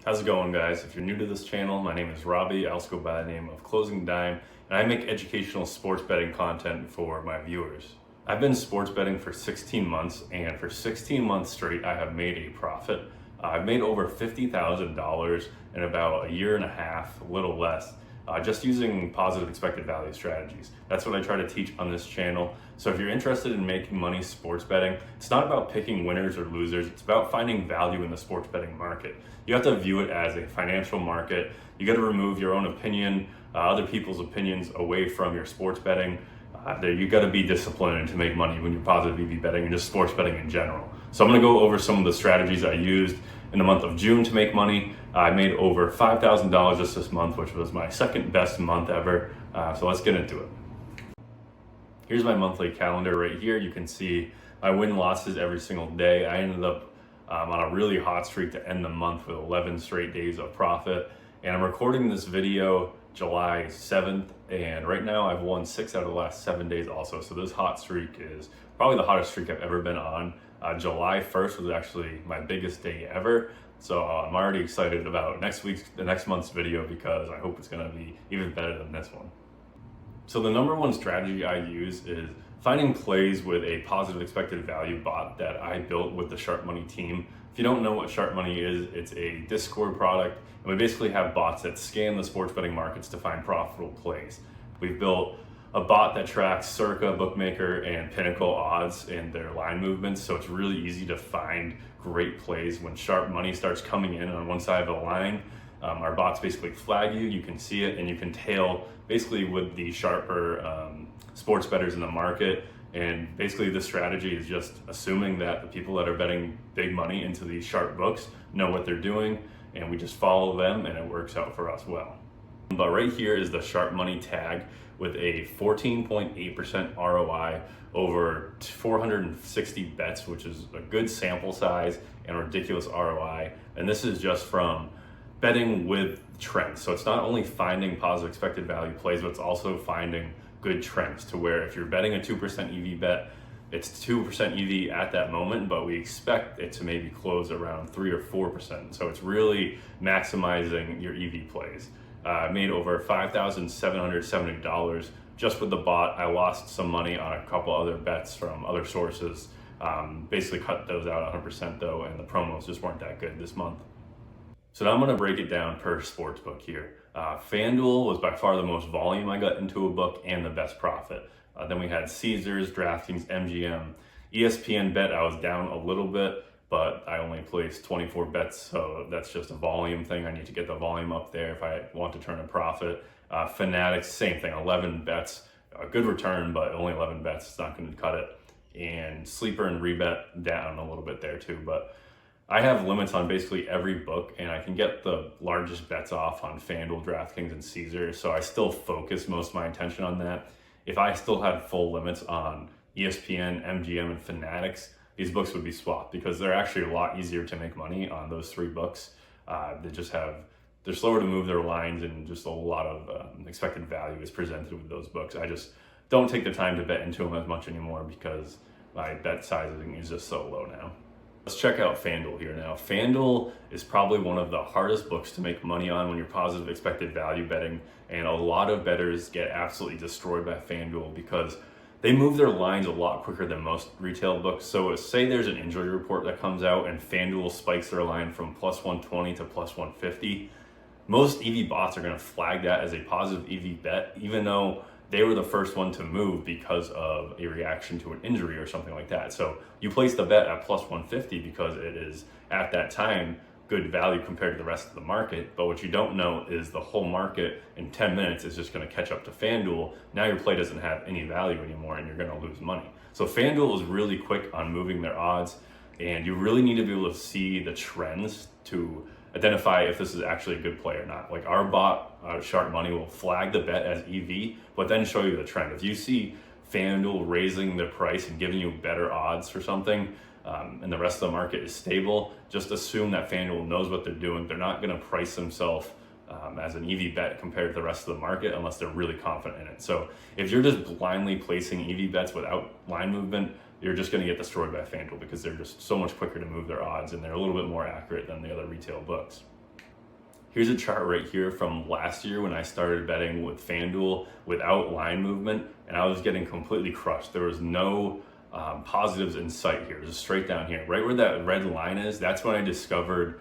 How's it going, guys? If you're new to this channel, my name is Robbie. I also go by the name of Closing Dime, and I make educational sports betting content for my viewers. I've been sports betting for 16 months, and for 16 months straight, I have made a profit. I've made over $50,000 in about a year and a half, a little less, just using positive expected value strategies. That's what I try to teach on this channel. So if you're interested in making money sports betting, it's not about picking winners or losers. It's about finding value in the sports betting market. You have to view it as a financial market. You got to remove your own opinion, other people's opinions away from your sports betting. You got to be disciplined to make money when you're positive EV betting and just sports betting in general. So I'm going to go over some of the strategies I used in the month of June to make money. I made over $5,000 just this month, which was my second best month ever. So let's get into it. Here's my monthly calendar right here. You can see my win-losses every single day. I ended up on a really hot streak to end the month with 11 straight days of profit. And I'm recording this video July 7th, and right now I've won 6 out of the last 7 days also. So this hot streak is probably the hottest streak I've ever been on. July 1st was actually my biggest day ever. So I'm already excited about the next month's video because I hope it's gonna be even better than this one. So the number one strategy I use is finding plays with a positive expected value bot that I built with the Sharp Money team. If you don't know what Sharp Money is, it's a Discord product, and we basically have bots that scan the sports betting markets to find profitable plays. We've built a bot that tracks Circa, Bookmaker, and Pinnacle odds and their line movements, so it's really easy to find great plays when Sharp Money starts coming in on one side of the line. Our bots basically flag you can see it, and you can tail basically with the sharper sports bettors in the market. And basically the strategy is just assuming that the people that are betting big money into these sharp books know what they're doing, and we just follow them, and it works out for us well. But right here is the Sharp Money tag with a 14.8% ROI over 460 bets, which is a good sample size and ridiculous ROI. And this is just from betting with trends. So it's not only finding positive expected value plays, but it's also finding good trends to where if you're betting a 2% EV bet, it's 2% EV at that moment, but we expect it to maybe close around 3 or 4%. So it's really maximizing your EV plays. I made over $5,770 just with the bot. I lost some money on a couple other bets from other sources. Basically cut those out 100% though, and the promos just weren't that good this month. So now I'm gonna break it down per sports book here. FanDuel was by far the most volume I got into a book and the best profit. Then we had Caesars, DraftKings, MGM. ESPN bet, I was down a little bit, but I only placed 24 bets, so that's just a volume thing. I need to get the volume up there if I want to turn a profit. Fanatics, same thing, 11 bets, a good return, but only 11 bets, it's not gonna cut it. And Sleeper and Rebet down a little bit there too, but I have limits on basically every book, and I can get the largest bets off on FanDuel, DraftKings, and Caesars, so I still focus most of my attention on that. If I still had full limits on ESPN, MGM, and Fanatics, these books would be swapped because they're actually a lot easier to make money on those 3 books. They're slower to move their lines, and just a lot of expected value is presented with those books. I just don't take the time to bet into them as much anymore because my bet sizing is just so low now. Let's check out FanDuel here now. FanDuel is probably one of the hardest books to make money on when you're positive expected value betting, and a lot of bettors get absolutely destroyed by FanDuel because they move their lines a lot quicker than most retail books. So say there's an injury report that comes out and FanDuel spikes their line from plus 120 to plus 150. Most EV bots are gonna flag that as a positive EV bet, even though they were the first one to move because of a reaction to an injury or something like that. So you place the bet at plus 150 because it is at that time good value compared to the rest of the market. But what you don't know is the whole market in 10 minutes is just going to catch up to FanDuel. Now your play doesn't have any value anymore and you're going to lose money. So FanDuel is really quick on moving their odds, and you really need to be able to see the trends to identify if this is actually a good play or not. Like our bot, Sharp Money, will flag the bet as EV, but then show you the trend. If you see FanDuel raising the price and giving you better odds for something, and the rest of the market is stable, just assume that FanDuel knows what they're doing. They're not gonna price themselves as an EV bet compared to the rest of the market unless they're really confident in it. So if you're just blindly placing EV bets without line movement, you're just going to get destroyed by FanDuel because they're just so much quicker to move their odds and they're a little bit more accurate than the other retail books. Here's a chart right here from last year when I started betting with FanDuel without line movement, and I was getting completely crushed. There was no positives in sight here, just straight down here. Right where that red line is, that's when I discovered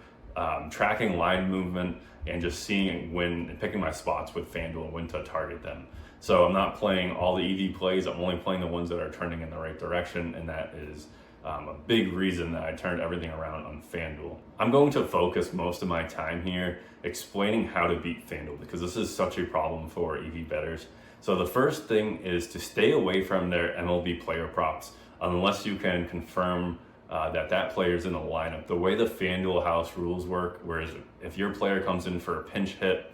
tracking line movement and just seeing when and picking my spots with FanDuel and when to target them. So I'm not playing all the EV plays, I'm only playing the ones that are turning in the right direction, and that is a big reason that I turned everything around on FanDuel. I'm going to focus most of my time here explaining how to beat FanDuel because this is such a problem for EV bettors. So the first thing is to stay away from their MLB player props unless you can confirm that player is in the lineup. The way the FanDuel house rules work, whereas if your player comes in for a pinch hit,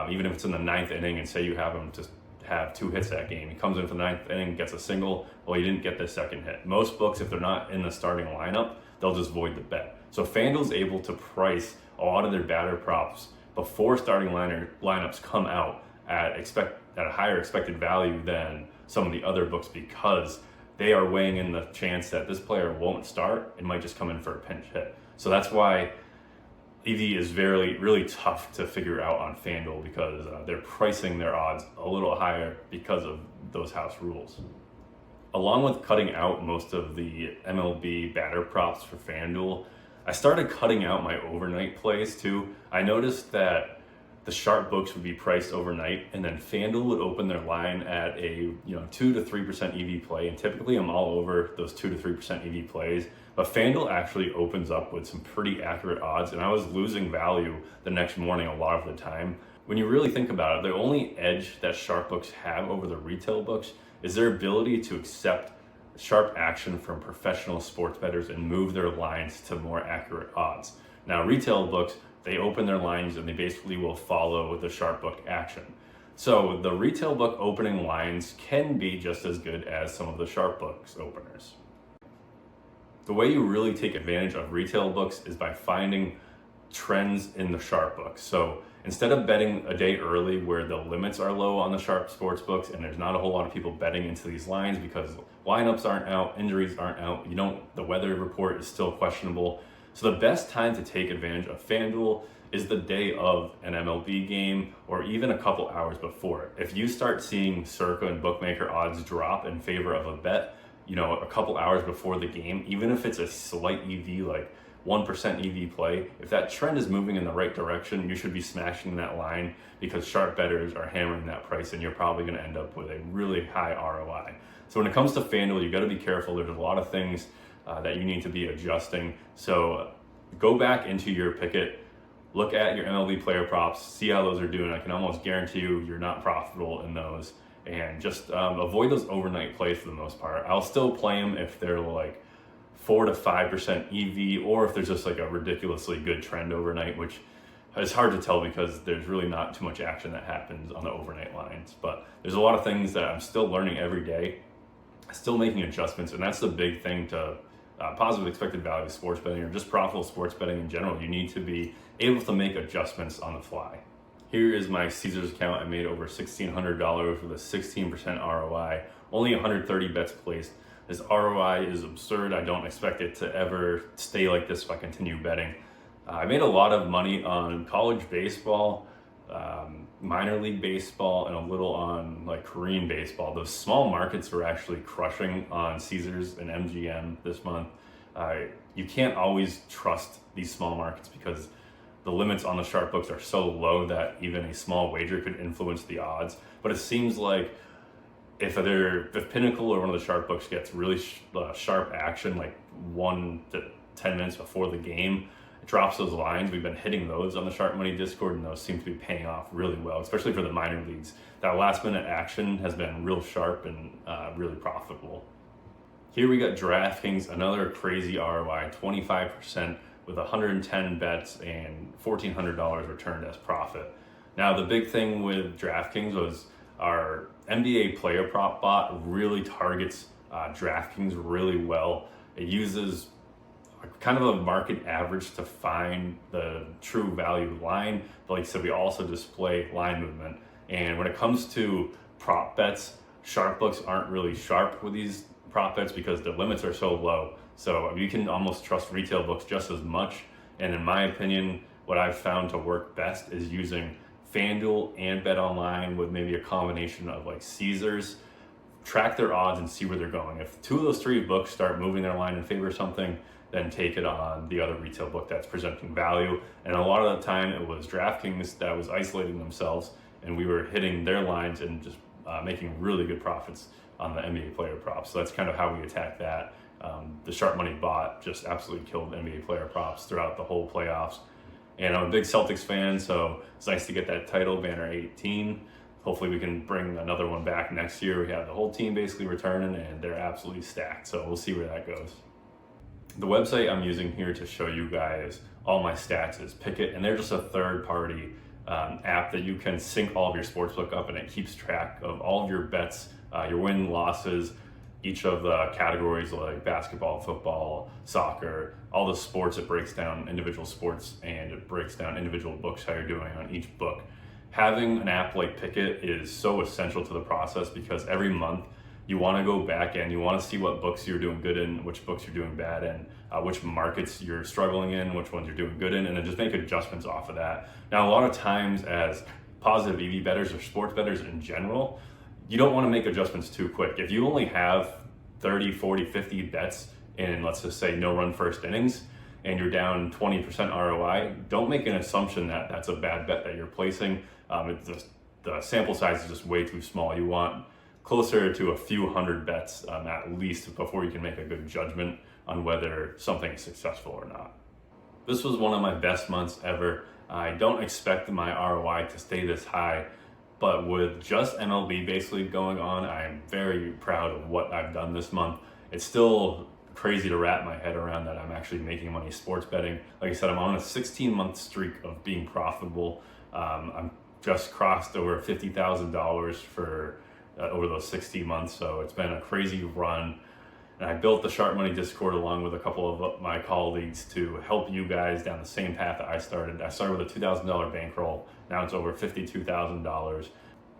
even if it's in the 9th inning and say you have him to have 2 hits that game, he comes in for the 9th inning, gets a single, well, he didn't get the second hit. Most books, if they're not in the starting lineup, they'll just void the bet. So FanDuel's able to price a lot of their batter props before starting lineups come out at a higher expected value than some of the other books because they are weighing in the chance that this player won't start and might just come in for a pinch hit. So that's why EV is really tough to figure out on FanDuel because they're pricing their odds a little higher because of those house rules. Along with cutting out most of the MLB batter props for FanDuel, I started cutting out my overnight plays too. I noticed that the sharp books would be priced overnight, and then FanDuel would open their line at a 2 to 3% EV play, and typically I'm all over those 2 to 3% EV plays. But FanDuel actually opens up with some pretty accurate odds, and I was losing value the next morning a lot of the time. When you really think about it, the only edge that sharp books have over the retail books is their ability to accept sharp action from professional sports bettors and move their lines to more accurate odds. Now, retail books, they open their lines and they basically will follow the sharp book action. So the retail book opening lines can be just as good as some of the sharp books openers. The way you really take advantage of retail books is by finding trends in the sharp books. So instead of betting a day early where the limits are low on the sharp sports books and there's not a whole lot of people betting into these lines because lineups aren't out, injuries aren't out, the weather report is still questionable. So the best time to take advantage of FanDuel is the day of an MLB game or even a couple hours before. If you start seeing Circa and Bookmaker odds drop in favor of a bet, a couple hours before the game, even if it's a slight EV, like 1% EV play, if that trend is moving in the right direction, you should be smashing that line because sharp bettors are hammering that price and you're probably going to end up with a really high ROI. So when it comes to FanDuel, you got to be careful. There's a lot of things that you need to be adjusting. So go back into your Pickit, look at your MLB player props, see how those are doing. I can almost guarantee you're not profitable in those, and just avoid those overnight plays for the most part. I'll still play them if they're like 4 to 5% EV or if there's just like a ridiculously good trend overnight, which is hard to tell because there's really not too much action that happens on the overnight lines. But there's a lot of things that I'm still learning every day, still making adjustments, and that's the big thing to positive expected value sports betting or just profitable sports betting in general. You need to be able to make adjustments on the fly. Here is my Caesars account. I made over $1,600 with a 16% ROI, only 130 bets placed. This ROI is absurd. I don't expect it to ever stay like this if I continue betting. I made a lot of money on college baseball, minor league baseball, and a little on like Korean baseball. Those small markets were actually crushing on Caesars and MGM this month. You can't always trust these small markets because the limits on the sharp books are so low that even a small wager could influence the odds. But it seems like if Pinnacle or one of the sharp books gets really sharp action, like 1 to 10 minutes before the game, it drops those lines. We've been hitting those on the Sharp Money Discord, and those seem to be paying off really well, especially for the minor leagues. That last minute action has been real sharp and really profitable. Here we got DraftKings, another crazy ROI, 25% with 110 bets and $1,400 returned as profit. Now, the big thing with DraftKings was our NBA player prop bot really targets DraftKings really well. It uses kind of a market average to find the true value line, but like I said, we also display line movement. And when it comes to prop bets, sharp books aren't really sharp with these prop bets because the limits are so low. So you can almost trust retail books just as much. And in my opinion, what I've found to work best is using FanDuel and BetOnline with maybe a combination of like Caesars. Track their odds and see where they're going. If two of those three books start moving their line in favor of something, then take it on the other retail book that's presenting value. And a lot of the time it was DraftKings that was isolating themselves, and we were hitting their lines and just making really good profits on the NBA player props. So that's kind of how we attack that. The Sharp Money bot just absolutely killed NBA player props throughout the whole playoffs. And I'm a big Celtics fan, so it's nice to get that title, banner 18. Hopefully we can bring another one back next year. We have the whole team basically returning, and they're absolutely stacked. So we'll see where that goes. The website I'm using here to show you guys all my stats is Pickit, and they're just a third-party app that you can sync all of your sportsbook up, and it keeps track of all of your bets, your win, losses, each of the categories like basketball, football, soccer, all the sports. It breaks down individual sports, and it breaks down individual books, how you're doing on each book. Having an app like Pickit is so essential to the process, because every month you want to go back and you want to see what books you're doing good in, which books you're doing bad in, which markets you're struggling in, which ones you're doing good in, and then just make adjustments off of that. Now, a lot of times as positive EV bettors or sports bettors in general, you don't want to make adjustments too quick. If you only have 30, 40, 50 bets in, let's just say, no run first innings, and you're down 20% ROI, don't make an assumption that that's a bad bet that you're placing. It's just, the sample size is just way too small. You want closer to a few hundred bets at least before you can make a good judgment on whether something is successful or not. This was one of my best months ever. I don't expect my ROI to stay this high, but with just MLB basically going on, I am very proud of what I've done this month. It's still crazy to wrap my head around that I'm actually making money sports betting. Like I said, I'm on a 16-month streak of being profitable. I'm just crossed over $50,000 for over those 60 months, so it's been a crazy run. And I built the Sharp Money Discord along with a couple of my colleagues to help you guys down the same path that I started. I started with a $2,000 bankroll. Now it's over $52,000.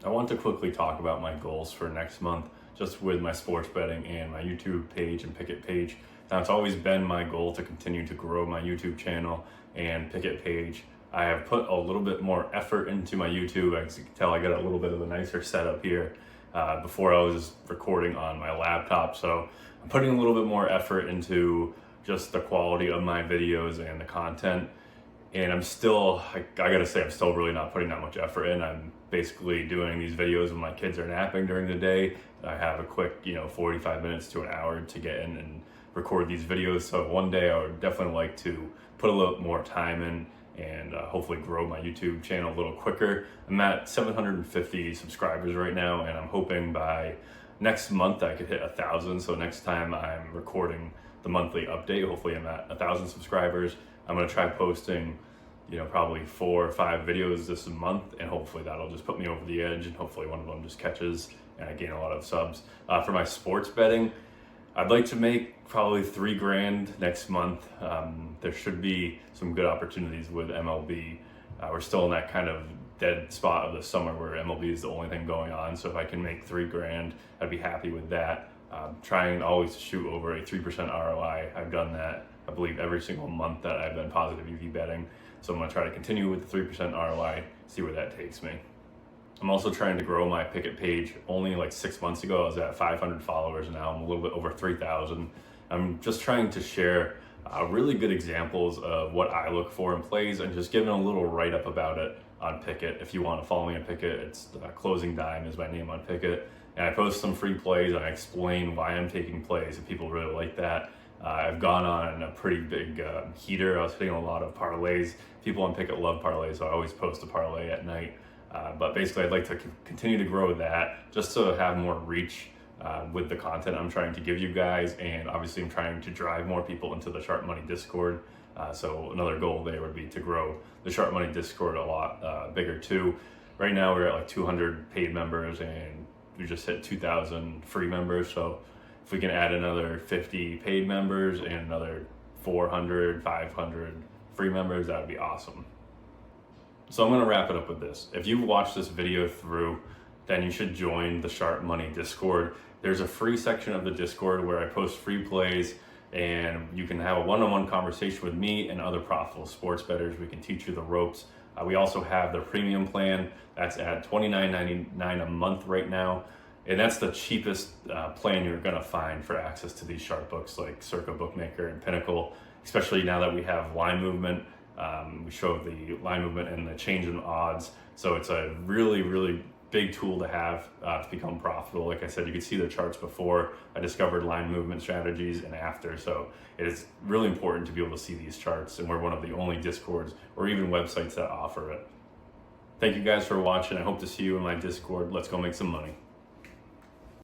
I want to quickly talk about my goals for next month, just with my sports betting and my YouTube page and Pickit page. Now, it's always been my goal to continue to grow my YouTube channel and Pickit page. I have put a little bit more effort into my YouTube. As you can tell, I got a little bit of a nicer setup here. Before I was recording on my laptop, so I'm putting a little bit more effort into just the quality of my videos and the content. And I'm still, I gotta say, I'm still really not putting that much effort in. I'm basically doing these videos when my kids are napping during the day. I have a quick, 45 minutes to an hour to get in and record these videos. So one day I would definitely like to put a little more time in and hopefully grow my YouTube channel a little quicker. I'm at 750 subscribers right now, and I'm hoping by next month I could hit 1,000. So next time I'm recording the monthly update, hopefully I'm at 1,000 subscribers. I'm gonna try posting, probably 4 or 5 videos this month, and hopefully that'll just put me over the edge, and hopefully one of them just catches and I gain a lot of subs. For my sports betting, I'd like to make probably $3,000 next month. There should be some good opportunities with MLB. We're still in that kind of dead spot of the summer where MLB is the only thing going on. So if I can make $3,000, I'd be happy with that. Trying always to shoot over a 3% ROI. I've done that, I believe, every single month that I've been positive EV betting. So I'm gonna try to continue with the 3% ROI, see where that takes me. I'm also trying to grow my Pickit page. Only like 6 months ago, I was at 500 followers. Now I'm a little bit over 3,000. I'm just trying to share really good examples of what I look for in plays and just giving a little write-up about it on Pickit. If you want to follow me on Pickit, it's Closing Dime is my name on Pickit. And I post some free plays and I explain why I'm taking plays, and people really like that. I've gone on a pretty big heater. I was hitting a lot of parlays. People on Pickit love parlays, so I always post a parlay at night. But basically, I'd like to continue to grow that just to have more reach with the content I'm trying to give you guys. And obviously, I'm trying to drive more people into the Sharp Money Discord. So another goal there would be to grow the Sharp Money Discord a lot bigger too. Right now, we're at like 200 paid members, and we just hit 2,000 free members. So if we can add another 50 paid members and another 400, 500 free members, that would be awesome. So I'm gonna wrap it up with this. If you've watched this video through, then you should join the Sharp Money Discord. There's a free section of the Discord where I post free plays, and you can have a one-on-one conversation with me and other profitable sports bettors. We can teach you the ropes. We also have the premium plan that's at $29.99 a month right now. And that's the cheapest plan you're going to find for access to these sharp books like Circa, Bookmaker, and Pinnacle, especially now that we have line movement. We show the line movement and the change in odds. So it's a really, really big tool to have to become profitable. Like I said, you can see the charts before I discovered line movement strategies and after. So it is really important to be able to see these charts, and we're one of the only Discords or even websites that offer it. Thank you guys for watching. I hope to see you in my Discord. Let's go make some money.